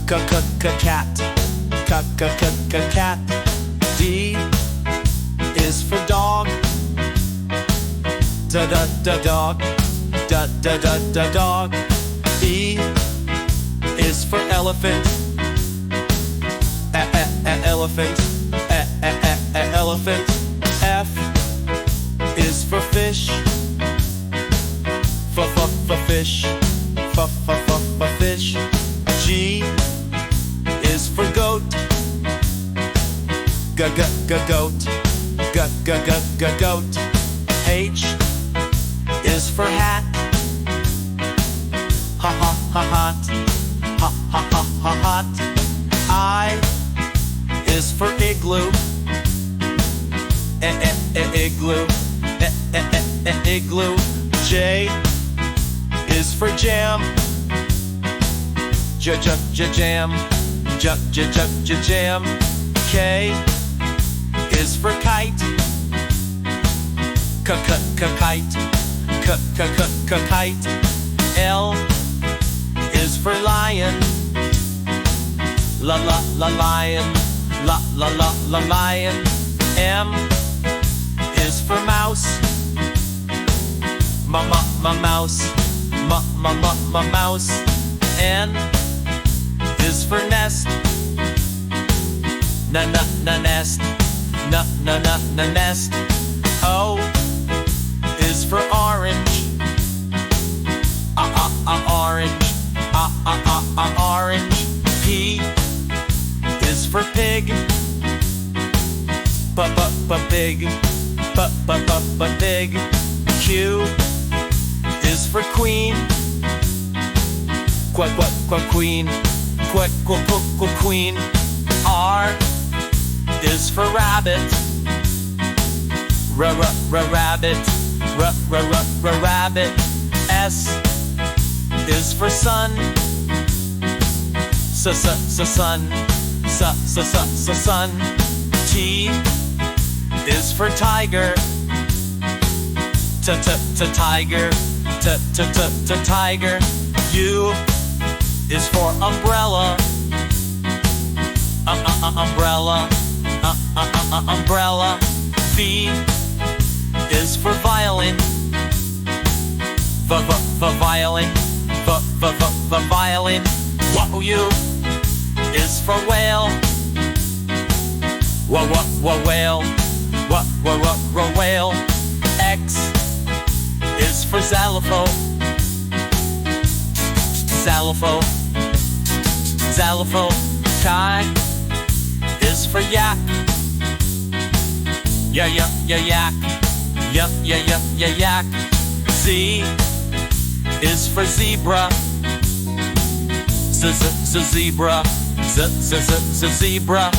cat. Cat. D is for dog. Dog. Dog. E is for elephant. Elephant. Elephant. F is for fish. Fish. Fish. G is for goat. Goat. Goat. H is for hat. Hot. I is for igloo. Igloo. J is for jam. Jam. Jam. K is for kite. Kite. L is for lion. Lion. Lion. M is for mouse. Mouse. Mouse. N is for nest. Nest. Nest. O is for orange. Orange. Orange. P is for pig. Pig. Pig. Q is for queen. Queen. Queen. R is for rabbit. Rabbit. Rabbit. S is for sun. Sun. T is for tiger. Tiger. Tiger. U is for umbrella. Umbrella. Umbrella. V is for violin. Violin. Violin. U is for whale. Whale. Whale. X is for xylophone. Xylophone. Chi is for yak. Yak. Yak. Z is for zebra. Zebra. Zebra.